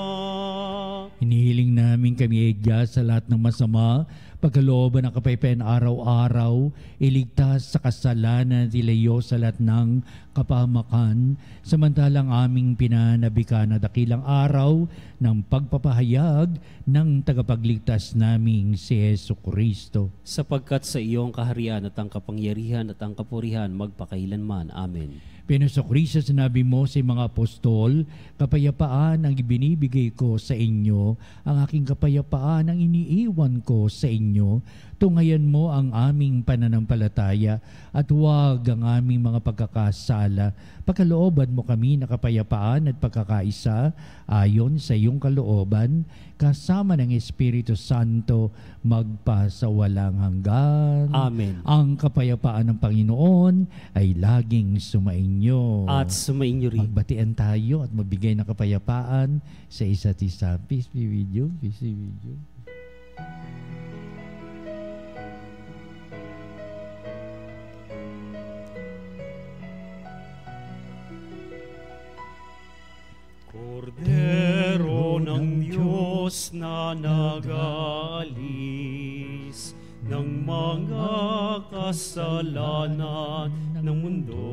Hinihiling namin kami igya sa lahat ng masama, pagkalooban ng kapayapaan araw-araw, iligtas sa kasalanan at ilayo sa lahat ng kapahamakan, samantalang aming pinanabika na dakilang araw ng pagpapahayag ng tagapagligtas naming si Jesucristo. Sapagkat sa iyong kaharian at ang kapangyarihan at ang kapurihan magpakailanman. Amen. Jesucristo, sinabi mo sa mga apostol, kapayapaan ang ibinibigay ko sa inyo, ang aking kapayapaan ang iniiwan ko sa inyo. Tungayan mo ang aming pananampalataya at huwag ang aming mga pagkakasala. Pagkalooban mo kami na kapayapaan at pagkakaisa ayon sa iyong kalooban, kasama ng Espiritu Santo magpasawalang hanggan. Amen. Ang kapayapaan ng Panginoon ay laging sumainyo. At sumainyo rin. Magbatian tayo at magbigay ng kapayapaan sa isa't isa. Peace be with you. Peace be with you. Kordero ng Diyos na nag-aalis ng mga kasalanan ng mundo,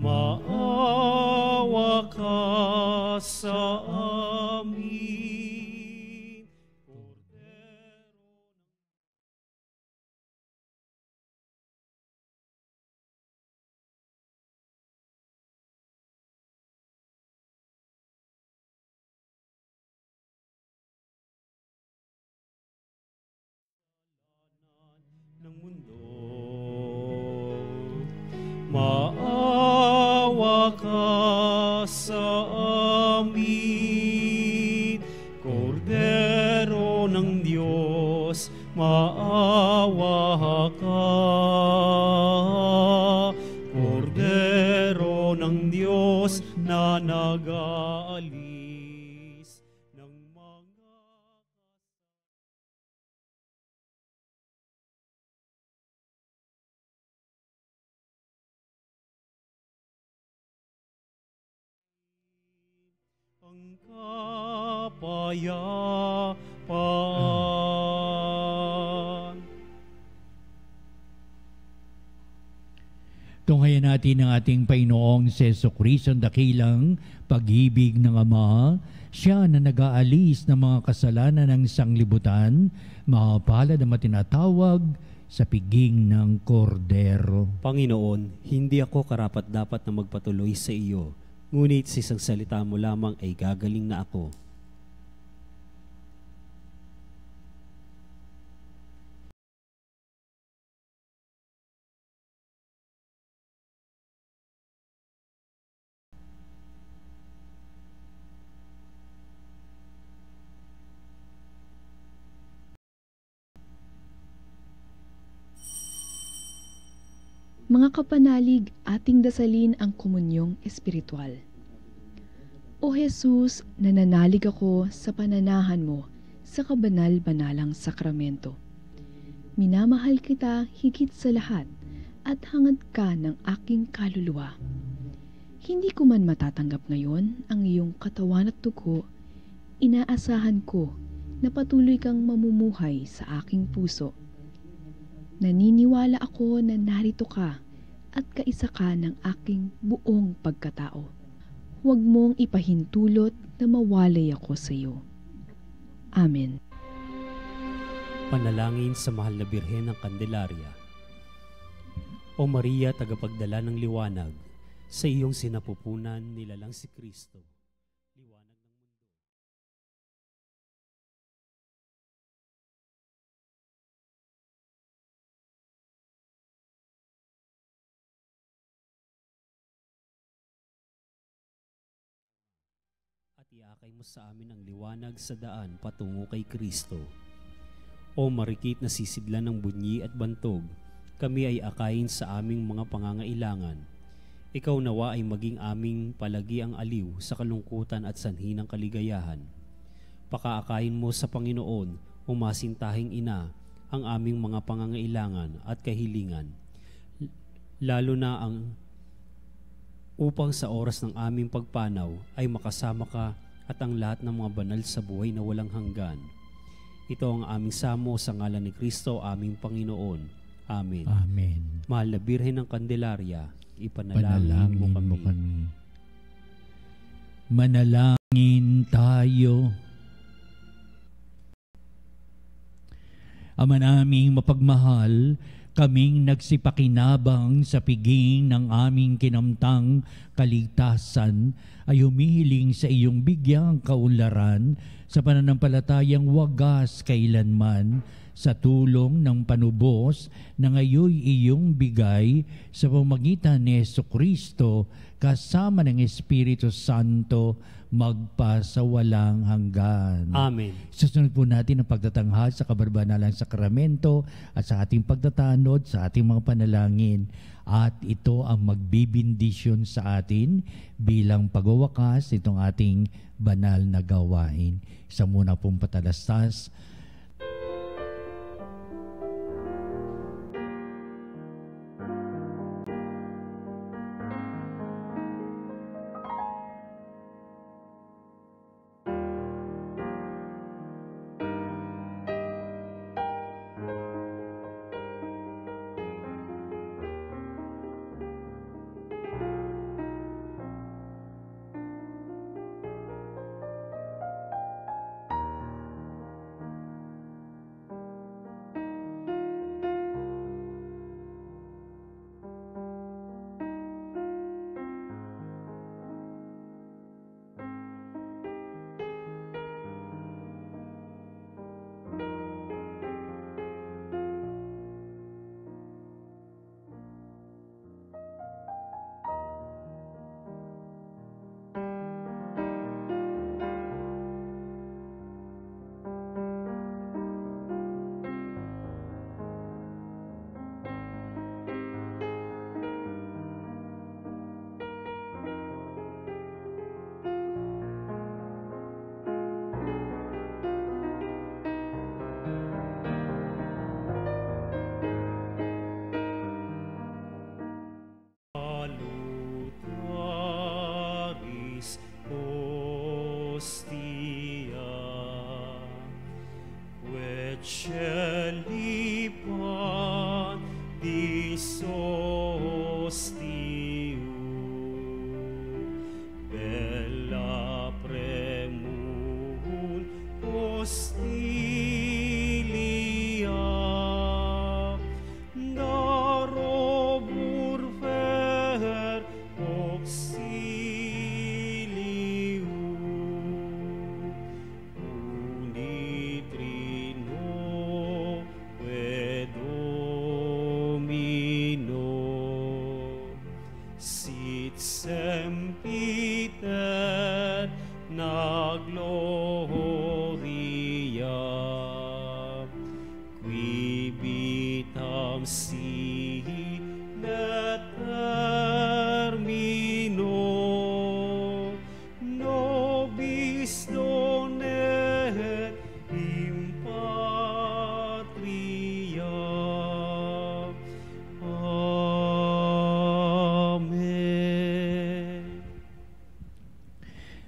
maawa ka sa amin. Ng mundo, maawa ka sa amin. Kordero ng Diyos, maawa ka. Kordero ng Diyos na nag-aalis ng mga ang kapayapaan. Tunghayan natin ang ating Panginoong Jesucristo, ang dakilang pag-ibig ng Ama. Siya na nag-aalis ng mga kasalanan ng sanglibutan, mapalad ang matinatawag sa piging ng kordero. Panginoon, hindi ako karapat-dapat na magpatuloy sa iyo, ngunit sa isang salita mo lamang ay gagaling na ako. Mga kapanalig, ating dasalin ang komunyong espiritual. O Jesus, nananalig ako sa pananahan mo sa kabanal-banalang sakramento. Minamahal kita higit sa lahat at hangad ka ng aking kaluluwa. Hindi ko man matatanggap ngayon ang iyong katawan at dugo, inaasahan ko na patuloy kang mamumuhay sa aking puso. Naniniwala ako na narito ka at kaisa ka ng aking buong pagkatao. Huwag mong ipahintulot na mawalay ako sa iyo. Amen. Panalangin sa mahal na Birhen ng Candelaria. O Maria, tagapagdala ng liwanag, sa iyong sinapupunan nilalang si Kristo. Liwanag ng mundo. At iakay mo sa amin ang liwanag sa daan patungo kay Kristo. O marikit na sisidlan ng bunyi at bantog, kami ay akayin sa aming mga pangangailangan. Ikaw nawa ay maging aming palagi ang aliw sa kalungkutan at sanhi ng kaligayahan. Pakaakain mo sa Panginoon, umasintahing ina, ang aming mga pangangailangan at kahilingan, lalo na upang sa oras ng aming pagpanaw ay makasama ka at ang lahat ng mga banal sa buhay na walang hanggan. Ito ang aming samo sa ngalan ni Kristo, aming Panginoon. Amen. Amen. Mahal na Birhen ng Candelaria, ipanalangin mo kami. Manalangin tayo. Ama naming mapagmahal, kaming nagsipakinabang sa piging ng aming kinamtang kaligtasan ay humihiling sa iyong bigyang kaunlaran sa pananampalatayang wagas kailanman sa tulong ng panubos na ngayoy iyong bigay sa pamamagitan ni Jesucristo kasama ng Espiritu Santo magpasawalang hanggan. Amen. Susunod po natin ang pagtatanghal sa kabarbanalang sakramento at sa ating pagtatanod sa ating mga panalangin. At ito ang magbibindisyon sa atin bilang pagwawakas nitong ating banal na gawain. Isa muna pong patalastas.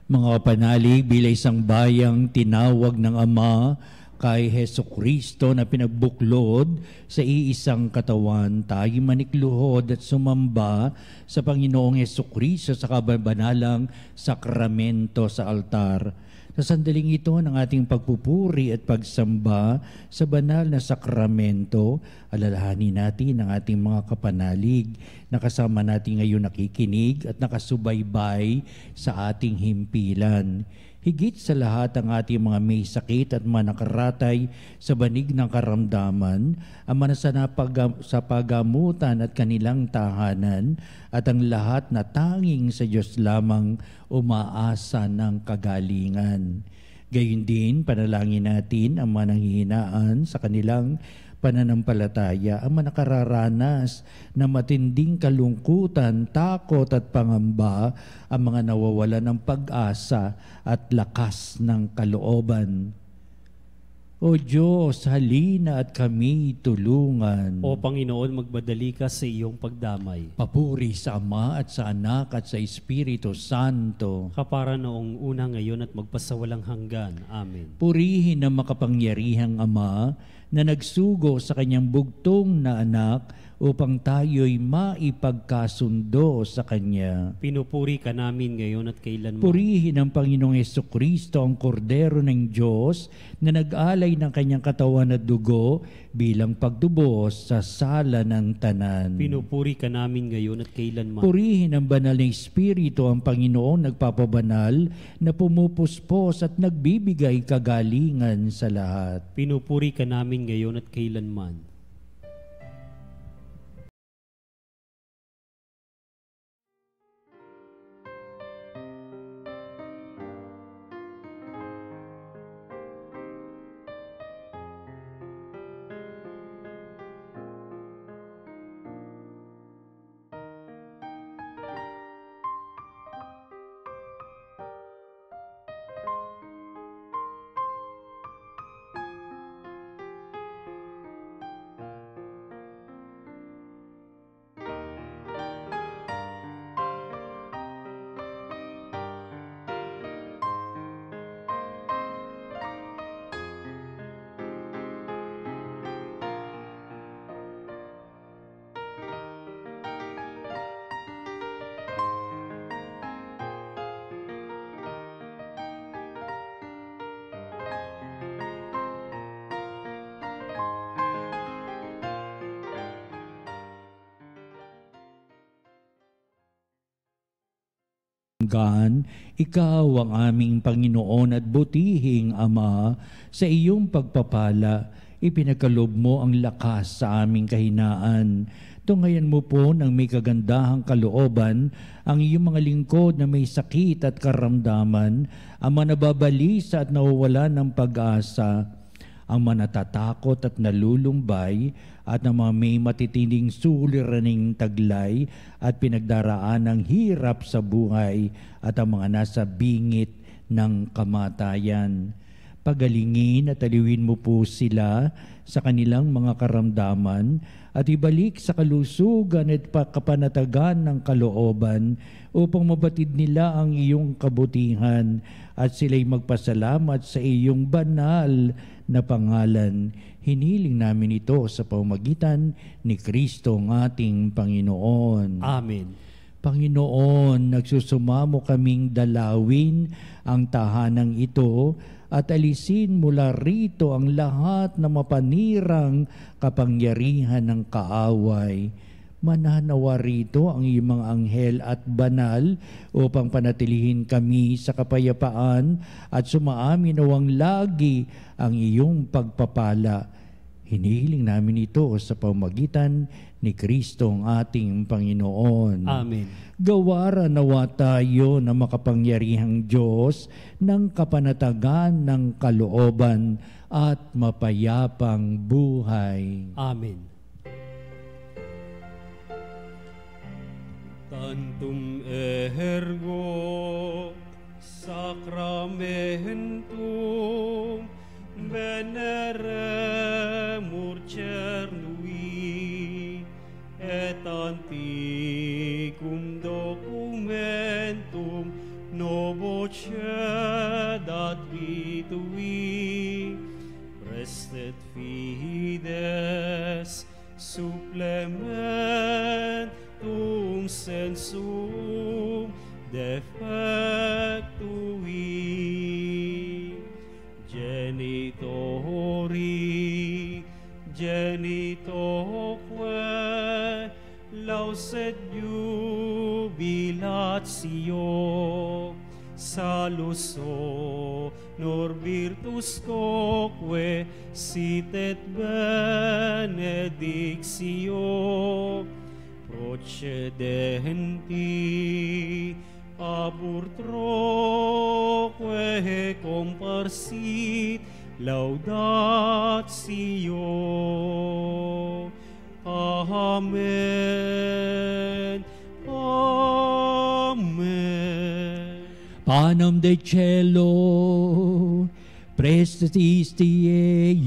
Mga panalig bilang isang bayang tinawag ng Ama kay Jesucristo na pinagbuklod sa iisang katawan, tayo manikluhod at sumamba sa Panginoong Jesucristo sa kabanalang sakramento sa altar. Sa sandaling ito ng ating pagpupuri at pagsamba sa banal na sakramento, alalahanin natin ang ating mga kapanalig na kasama natin ngayon nakikinig at nakasubaybay sa ating himpilan. Higit sa lahat ang ating mga may sakit at manakaratay sa banig ng karamdaman, ang sa pagamutan at kanilang tahanan, at ang lahat na tanging sa Diyos lamang umaasa ng kagalingan. Gayon din, panalangin natin ang mga nanghihinaan sa kanilang pananampalataya ang manakararanas na matinding kalungkutan, takot at pangamba, ang mga nawawala ng pag-asa at lakas ng kalooban. O Diyos, halina at kami tulungan. O Panginoon, magmadali ka sa iyong pagdamay. Papuri sa Ama at sa Anak at sa Espiritu Santo. Kapara noong una, ngayon at magpasawalang hanggan. Amen. Purihin ang makapangyarihang Ama na nagsugo sa kanyang bugtong na anak upang tayo'y maipagkasundo sa Kanya. Pinupuri ka namin ngayon at kailanman. Purihin ang Panginoong Hesukristo, ang Kordero ng Diyos, na nag-alay ng Kanyang katawan at dugo bilang pagtubos sa sala ng tanan. Pinupuri ka namin ngayon at kailanman. Purihin ang banal na Espiritu, ang Panginoong nagpapabanal, na pumupuspos at nagbibigay kagalingan sa lahat. Pinupuri ka namin ngayon at kailanman. Ikaw ang aming Panginoon at butihing Ama, sa iyong pagpapala, ipinagkaloob mo ang lakas sa aming kahinaan. Tunghayan mo po ng may kagandahang kalooban ang iyong mga lingkod na may sakit at karamdaman, ang mga nababalisa at nawawala ng pag-asa, ang manatatakot at nalulumbay, at ang mga may matitinding suliraning taglay at pinagdaraan ng hirap sa buhay, at ang mga nasa bingit ng kamatayan. Pagalingin at aliwin mo po sila sa kanilang mga karamdaman at ibalik sa kalusugan at kapanatagan ng kalooban upang mabatid nila ang iyong kabutihan at sila'y magpasalamat sa iyong banal na pangalan. Hiniling namin ito sa pamamagitan ni Kristo ang ating Panginoon. Amen. Panginoon, nagsusumamo kaming dalawin ang tahanang ito at alisin mula rito ang lahat na mapanirang kapangyarihan ng kaaway. Mananawa rito ang iyong mga anghel at banal upang panatilihin kami sa kapayapaan at sumaamin nawang lagi ang iyong pagpapala. Hinihiling namin ito sa pamamagitan ni Kristo ang ating Panginoon. Amen. Gawara nawa tayo na makapangyarihang Diyos ng kapanatagan ng kalooban at mapayapang buhay. Amen. Tantum ergo sacramentum veneremur cernui et antiquum documentum novo cedat vitui prestet fides supplementum sensum defectui genitoque lauset jubilatio salus honor virtus coque sit et benedictio procedenti abur troque comparsit laudatio. Amen. Amen. Panem de cielo, prestis Dieis.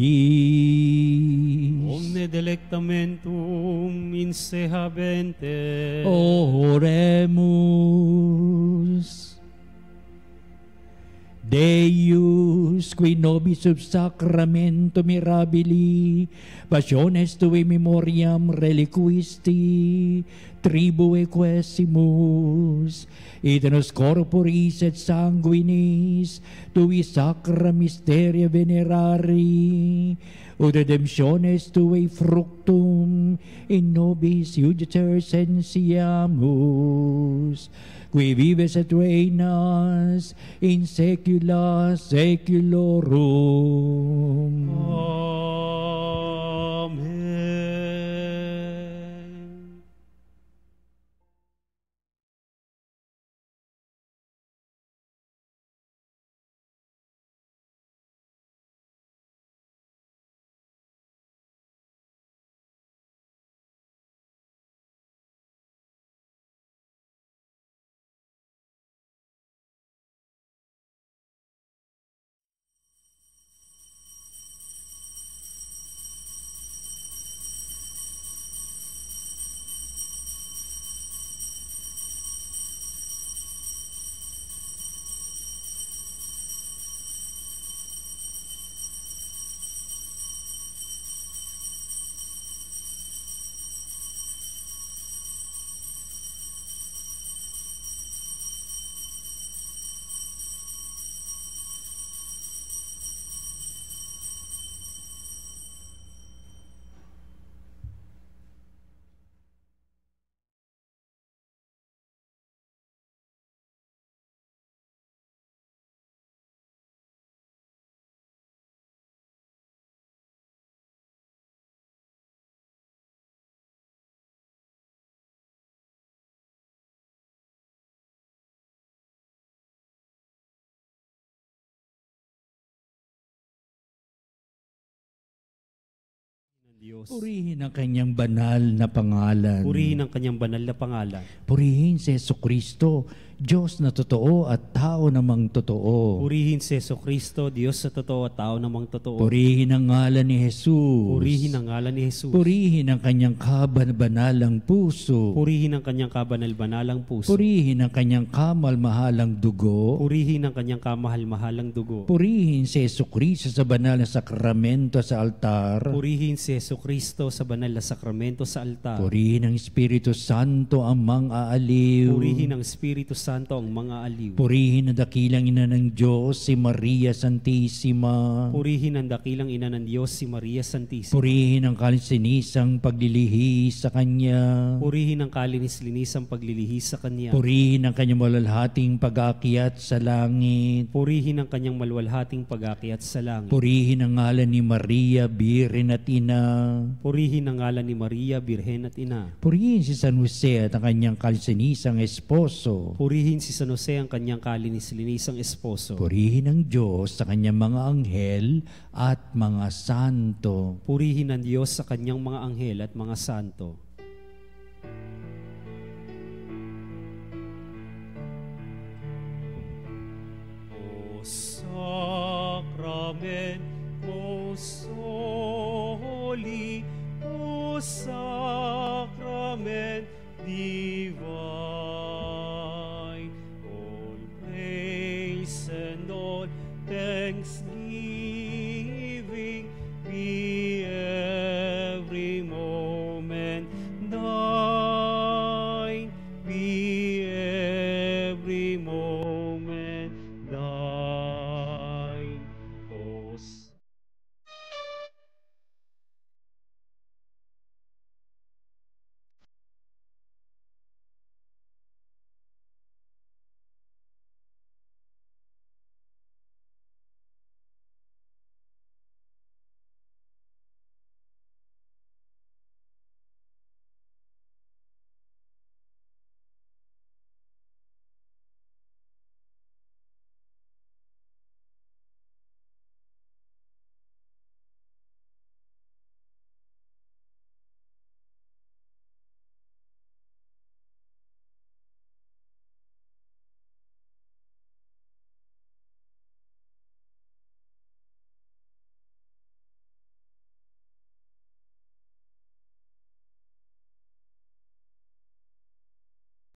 Omne delectamentum in se habente. Oremus. Deus, qui nobis sub sacramento mirabili, passiones tui memoriam reliquisti, tribue quesimus, et nos corporis et sanguinis, tui sacra mysteria venerari, ut redemptiones tui fructum in nobis iudicer sensiamus, qui vives et reinas in saecula saeculorum. Amen. Diyos. Purihin ang kanyang banal na pangalan. Purihin ang kanyang banal na pangalan. Purihin si Jesucristo, Diyos na totoo at tao namang totoo. Purihin si Jesucristo, Diyos sa totoo at tao namang totoo. Purihin ang ngalan ni Jesus. Purihin ang ngalan ni Jesus. Purihin ang kanyang kaban-banalang puso. Purihin ang kanyang kabanal-banalang puso. Purihin ang kanyang kamal-mahalang dugo. Purihin ang kanyang kamahal-mahalang dugo. Purihin si Jesucristo sa banal na sakramento sa altar. Purihin si Jesucristo sa banal na sakramento sa altar. Purihin ang Espiritu Santo ang mga aliw. Purihin ang Espiritu Santo ang mga aliw. Purihin ang dakilang ina ng Diyos, si Maria Santissima. Purihin ang dakilang ina ng Diyos, si Maria Santissima. Purihin ang kalisinisang paglilihi sa Kanya. Purihin ang kalinis-linisang paglilihi sa Kanya. Purihin ang kanyang malalhating pag-aakyat sa langit. Purihin ang kanyang malwalhating pag-akyat sa langit. Purihin ang ngalan ni Maria, Birhen at Ina. Purihin ang ngalan ni Maria, Birhen at Ina. Purihin si San Jose at ang kanyang kalisinisang esposo. Purihin si San Jose ang kanyang kalinis-linisang esposo. Purihin ang Diyos sa kanyang mga anghel at mga santo. Purihin ang Diyos sa kanyang mga anghel at mga santo. O Sacrament most holy, O Sacrament divine, all praise and all thanks